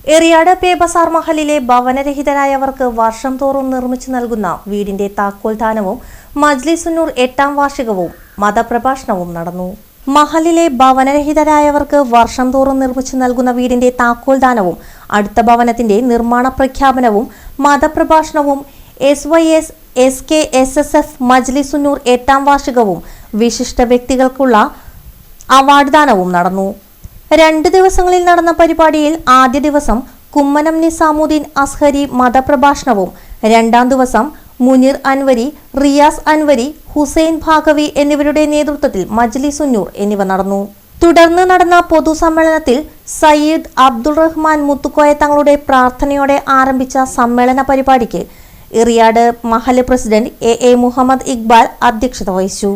എറിയാട് പേബസാർ മഹലിലെ ഭവനരഹിതരായവർക്ക് വർഷം തോറും നിർമ്മിച്ചു നൽകുന്ന വീടിന്റെ താക്കോൽദാനവും മജ്ലിസുന്നൂർ 8ാം വാർഷികവും മതപ്രഭാഷണവും നടന്നു. മഹലിലെ ഭവനരഹിതരായവർക്ക് വർഷം തോറും നിർമ്മിച്ചു നൽകുന്ന വീടിന്റെ താക്കോൽദാനവും അടുത്ത ഭവനത്തിന്റെ നിർമ്മാണ പ്രഖ്യാപനവും മതപ്രഭാഷണവും SYS SKSSF മജ്ലിസുന്നൂർ 8ാം വാർഷികവും വിശിഷ്ട വ്യക്തികൾക്കുള്ള അവാർഡ് ദാനവും നടന്നു. 2 ദിവസങ്ങളിൽ നടന്ന പരിപാടിയിൽ ആദ്യ ദിവസം കുമ്മനം നിസാമുദ്ദീൻ അസ്ഹരി മതപ്രഭാഷണവും 2ാം ദിവസം മുനീർ അൻവരി, റിയാസ് അൻവരി, ഹുസൈൻ ഭാഗവി എന്നിവരുടെ നേതൃത്വത്തിൽ മജ്ലിസുന്നൂർ എന്നിവ നടന്നു. തുടർന്ന് നടന്ന പൊതുസമ്മേളനത്തിൽ സയ്യിദ് അബ്ദുൾ റഹ്മാൻ മുത്തുക്കോയ തങ്ങളുടെ പ്രാർത്ഥനയോടെ ആരംഭിച്ച സമ്മേളന പരിപാടിക്ക് എറിയാട് മഹൽ പ്രസിഡന്റ് AA മുഹമ്മദ് ഇക്ബാൽ അധ്യക്ഷത വഹിച്ചു.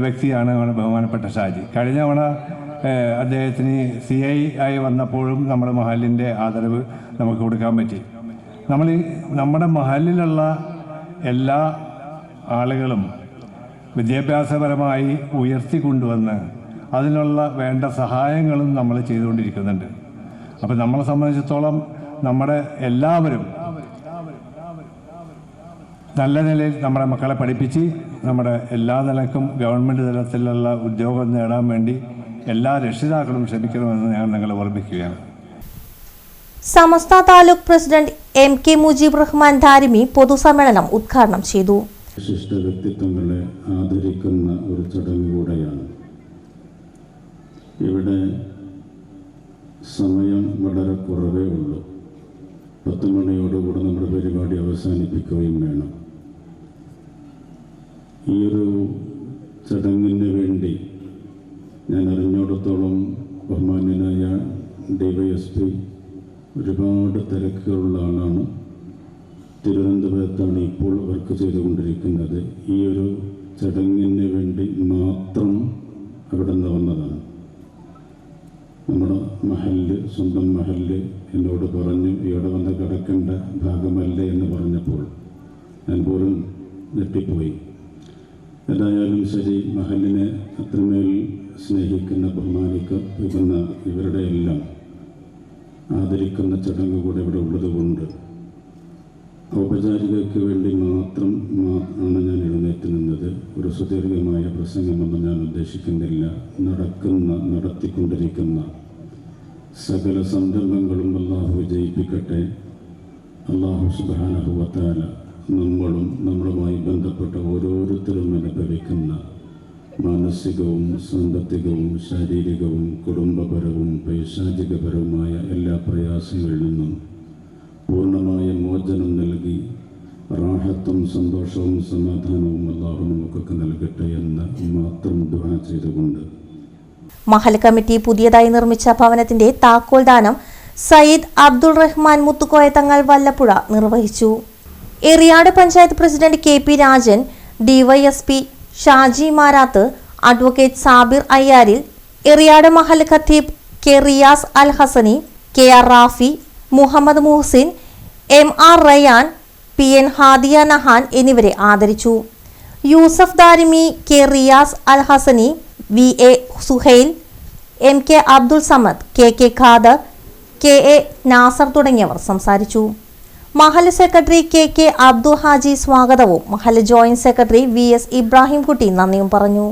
വ്യക്തിയാണ് ബഹുമാനപ്പെട്ട ഷാജി. കഴിഞ്ഞ തവണ അദ്ദേഹത്തിന് CI ആയി വന്നപ്പോഴും നമ്മുടെ മഹലിൻ്റെ ആദരവ് നമുക്ക് കൊടുക്കാൻ പറ്റി. നമ്മുടെ മഹലിലുള്ള എല്ലാ ആളുകളും വിദ്യാഭ്യാസപരമായി ഉയർത്തിക്കൊണ്ടുവന്ന് അതിനുള്ള വേണ്ട സഹായങ്ങളും നമ്മൾ ചെയ്തുകൊണ്ടിരിക്കുന്നുണ്ട്. അപ്പോൾ നമ്മളെ സംബന്ധിച്ചിടത്തോളം നമ്മുടെ എല്ലാവരും നല്ല നിലയിൽ നമ്മുടെ മക്കളെ പഠിപ്പിച്ച് നമ്മുടെ എല്ലാ നിലക്കും ഗവൺമെൻറ് തലത്തിലുള്ള ഉദ്യോഗം നേടാൻ വേണ്ടി എല്ലാ രക്ഷിതാക്കളും ശ്രമിക്കണമെന്ന് ഞാൻ നിങ്ങളെ ഓർമ്മിക്കുകയാണ്. സമസ്ത താലൂക്ക് പ്രസിഡന്റ് MK മുജീബ് റഹ്മാൻ ധാരിമി പൊതുസമ്മേളനം ഉദ്ഘാടനം ചെയ്തു. വിശിഷ്ട വ്യക്തിത്വങ്ങളെ ആദരിക്കുന്ന ഒരു ചടങ്ങ് കൂടെയാണ്. ഇവിടെ സമയം വളരെ കുറവേ ഉള്ളൂ. 10 മണിയോടുകൂടെ നമ്മുടെ പരിപാടി അവസാനിപ്പിക്കുകയും വേണം. ഈ ഒരു ചടങ്ങിന് വേണ്ടി ഞാൻ അറിഞ്ഞിടത്തോളം ബഹുമാന്യനായ DYSP ഒരുപാട് തിരക്കുകളുള്ള ആളാണ്. തിരുവനന്തപുരത്താണ് ഇപ്പോൾ വർക്ക് ചെയ്തുകൊണ്ടിരിക്കുന്നത്. ഈ ഒരു ചടങ്ങിന് വേണ്ടി മാത്രം അവിടെ നിന്ന് വന്നതാണ്. നമ്മുടെ മഹല്ല്, സ്വന്തം മഹല്ല് എന്നോട് പറഞ്ഞു ഇവിടെ വന്ന് കിടക്കേണ്ട ഭാഗമല്ല എന്ന് പറഞ്ഞപ്പോൾ ഞാൻ പോലും ഞെട്ടിപ്പോയി. ഏതായാലും ശരി, മഹലിനെ അത്രമേൽ സ്നേഹിക്കുന്ന ബഹുമാനിക്കുന്ന ഇവരുടെ എല്ലാം ആദരിക്കുന്ന ചടങ്ങ് കൂടെ ഇവിടെ ഉള്ളതുകൊണ്ട് ഔപചാരികതയ്ക്ക് വേണ്ടി മാത്രം ആണ് ഞാൻ എഴുന്നേറ്റ് നിന്നത്. ഒരു സുദീർഘമായ പ്രസംഗമൊന്നും ഞാൻ ഉദ്ദേശിക്കുന്നില്ല. നടത്തിക്കൊണ്ടിരിക്കുന്ന സകല സംരംഭങ്ങളും അള്ളാഹു വിജയിപ്പിക്കട്ടെ. അള്ളാഹു സുബ്ഹാനഹു വ തആല നമ്മളും നമ്മളുമായി ബന്ധപ്പെട്ട ഓരോരുത്തരും അനുഭവിക്കുന്ന മാനസികവും സാമ്പത്തികവും ശാരീരികവും കുടുംബപരവും പൈശാചികപരവുമായ എല്ലാ പ്രയാസങ്ങളിൽ നിന്നും പൂർണ്ണമായ മോചനം നൽകി റാഹത്തും സന്തോഷവും സമാധാനവും അല്ലാഹു നമുക്കൊക്കെ നൽകട്ടെ എന്ന് മാത്രം ദുആ ചെയ്തുകൊണ്ട് മഹൽ കമ്മിറ്റി പുതിയതായി നിർമ്മിച്ച ഭവനത്തിന്റെ താക്കോൽദാനം സയ്യിദ് അബ്ദുൾ റഹ്മാൻ മുത്തുക്കോയ തങ്ങൾ വല്ലപ്പുഴ നിർവഹിച്ചു. Eriyad panchayat president KP Rajan, DYSP Shaji Marath, advocate Sabir അയ്യാരിൽ, എറിയാട് മഹൽ ഖത്തീബ് K Riyas Al Hasani, KR Rafi, Muhammad Muhsin, MR Rayan, PN Hadiya Nahan എന്നിവരെ ആദരിച്ചു. Yusuf Darimi, K Riyas Al Hasani, VA Suhail, MK Abdul Samad, KK Khader, KA Nasar തുടങ്ങിയവർ സംസാരിച്ചു. മഹൽ സെക്രട്ടറി KK അബ്ദുൽ ഹാജി സ്വാഗതവും Mahal joint secretary VS Ibrahim Kutty നന്ദിയും പറഞ്ഞു.